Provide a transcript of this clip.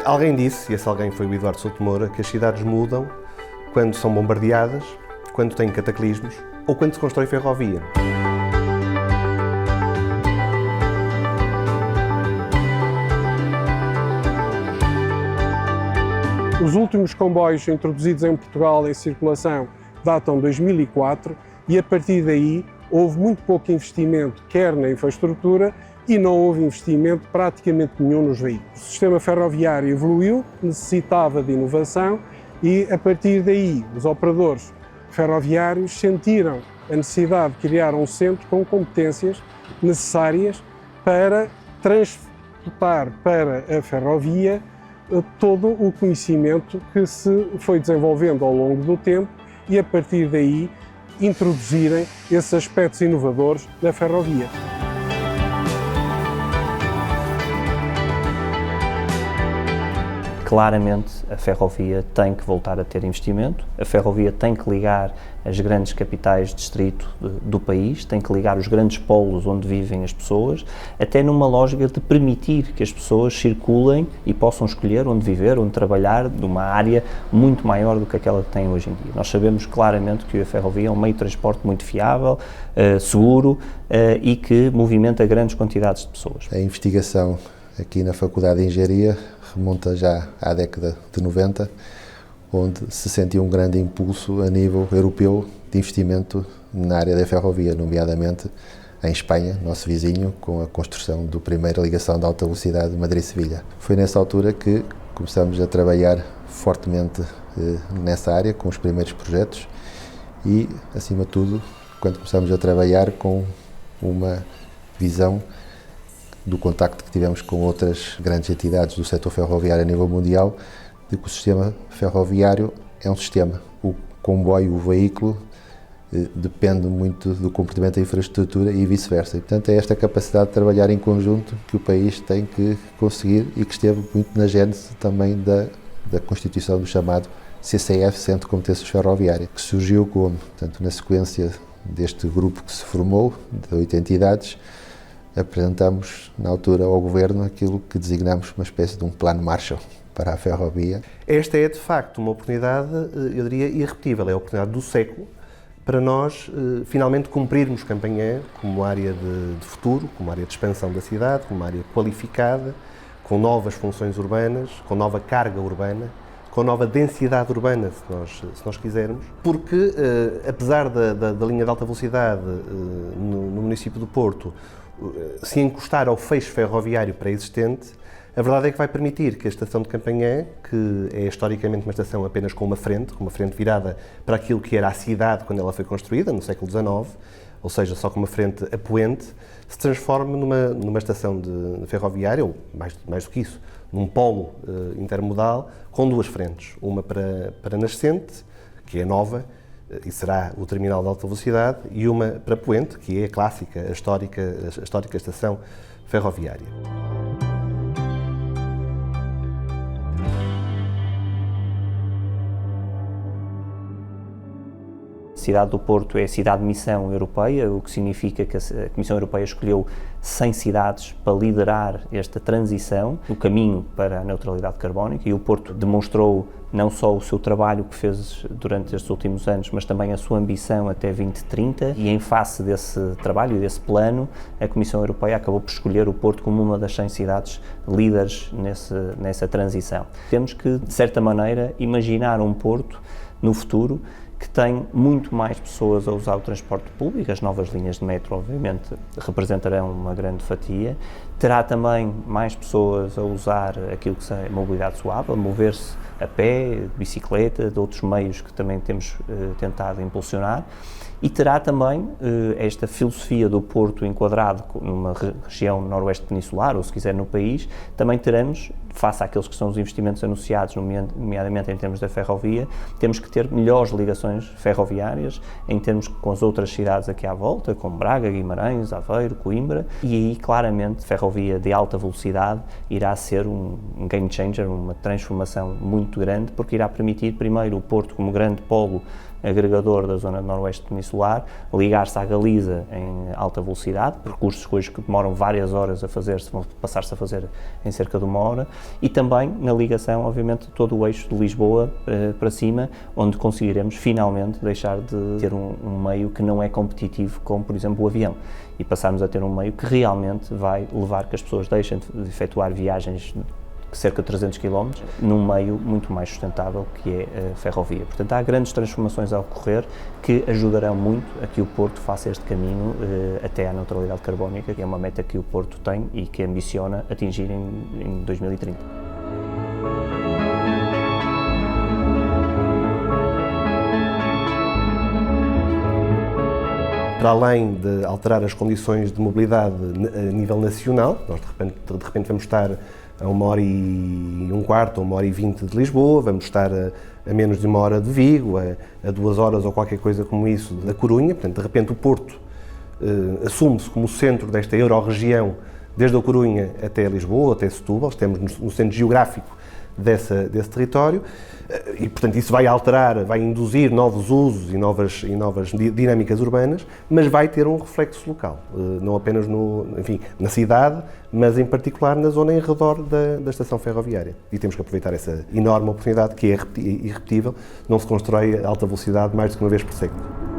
Alguém disse, e esse alguém foi o Eduardo Souto Moura, que as cidades mudam quando são bombardeadas, quando têm cataclismos ou quando se constrói ferrovia. Os últimos comboios introduzidos em Portugal em circulação datam de 2004 e a partir daí houve muito pouco investimento, quer na infraestrutura, e não houve investimento praticamente nenhum nos veículos. O sistema ferroviário evoluiu, necessitava de inovação e a partir daí os operadores ferroviários sentiram a necessidade de criar um centro com competências necessárias para transportar para a ferrovia todo o conhecimento que se foi desenvolvendo ao longo do tempo e a partir daí introduzirem esses aspectos inovadores na ferrovia. Claramente, a ferrovia tem que voltar a ter investimento, a ferrovia tem que ligar as grandes capitais de distrito do país, tem que ligar os grandes polos onde vivem as pessoas, até numa lógica de permitir que as pessoas circulem e possam escolher onde viver, onde trabalhar, numa área muito maior do que aquela que têm hoje em dia. Nós sabemos claramente que a ferrovia é um meio de transporte muito fiável, seguro e que movimenta grandes quantidades de pessoas. A investigação aqui na Faculdade de Engenharia remonta já à década de 90, onde se sentiu um grande impulso a nível europeu de investimento na área da ferrovia, nomeadamente em Espanha, nosso vizinho, com a construção da primeira ligação de alta velocidade Madrid-Sevilha. Foi nessa altura que começamos a trabalhar fortemente nessa área, com os primeiros projetos e, acima de tudo, quando começamos a trabalhar com uma visão do contacto que tivemos com outras grandes entidades do setor ferroviário a nível mundial, de que o sistema ferroviário é um sistema. O comboio, o veículo, depende muito do comportamento da infraestrutura e vice-versa. E, portanto, é esta capacidade de trabalhar em conjunto que o país tem que conseguir e que esteve muito na gênese também da constituição do chamado CCF, Centro de Competências Ferroviárias, que surgiu como, portanto, na sequência deste grupo que se formou, de 8 entidades, apresentamos na altura ao Governo aquilo que designamos uma espécie de um plano Marshall para a ferrovia. Esta é de facto uma oportunidade, eu diria, irrepetível, é a oportunidade do século para nós finalmente cumprirmos Campanhã como área de futuro, como área de expansão da cidade, como área qualificada, com novas funções urbanas, com nova carga urbana, com nova densidade urbana, se nós quisermos, porque apesar da linha de alta velocidade no município do Porto se encostar ao feixe ferroviário pré-existente, a verdade é que vai permitir que a estação de Campanhã, que é historicamente uma estação apenas com uma frente virada para aquilo que era a cidade quando ela foi construída, no século XIX, ou seja, só com uma frente a poente, se transforme numa estação de ferroviária, ou mais do que isso, num polo intermodal com duas frentes, uma para nascente, que é nova, e será o terminal de alta velocidade, e uma para poente, que é a clássica, a histórica estação ferroviária. A cidade do Porto é a cidade-missão europeia, o que significa que a Comissão Europeia escolheu 100 cidades para liderar esta transição, o caminho para a neutralidade carbónica, e o Porto demonstrou não só o seu trabalho que fez durante estes últimos anos, mas também a sua ambição até 2030, e em face desse trabalho e desse plano, a Comissão Europeia acabou por escolher o Porto como uma das 100 cidades líderes nessa transição. Temos que, de certa maneira, imaginar um Porto no futuro que tem muito mais pessoas a usar o transporte público. As novas linhas de metro, obviamente, representarão uma grande fatia. Terá também mais pessoas a usar aquilo que é mobilidade suave, a mover-se a pé, de bicicleta, de outros meios que também temos tentado impulsionar. E terá também esta filosofia do Porto enquadrado numa região noroeste peninsular, ou se quiser no país, também teremos, face àqueles que são os investimentos anunciados, nomeadamente em termos da ferrovia, temos que ter melhores ligações ferroviárias em termos com as outras cidades aqui à volta, como Braga, Guimarães, Aveiro, Coimbra, e aí claramente ferrovia de alta velocidade irá ser um game changer, uma transformação muito grande, porque irá permitir primeiro o Porto como grande polo agregador da zona noroeste peninsular, ligar-se à Galiza em alta velocidade, percursos hoje que demoram várias horas a fazer-se, vão passar-se a fazer em cerca de 1 hora, e também na ligação, obviamente, de todo o eixo de Lisboa para cima, onde conseguiremos finalmente deixar de ter um meio que não é competitivo como, por exemplo, o avião, e passarmos a ter um meio que realmente vai levar que as pessoas deixem de efetuar viagens de cerca de 300 km num meio muito mais sustentável, que é a ferrovia. Portanto, há grandes transformações a ocorrer que ajudarão muito a que o Porto faça este caminho até à neutralidade carbónica, que é uma meta que o Porto tem e que ambiciona atingir em 2030. Para além de alterar as condições de mobilidade a nível nacional, nós de repente vamos estar a 1h15 ou 1h20 de Lisboa, vamos estar a menos de 1 hora de Vigo, a 2 horas ou qualquer coisa como isso da Corunha. Portanto, de repente o Porto assume-se como o centro desta euro-região, desde a Corunha até Lisboa, até Setúbal, estamos no centro geográfico desse território, e portanto isso vai alterar, vai induzir novos usos e novas dinâmicas urbanas, mas vai ter um reflexo local, não apenas na cidade, mas em particular na zona em redor da estação ferroviária. E temos que aproveitar essa enorme oportunidade que é irrepetível, não se constrói a alta velocidade mais do que uma vez por século.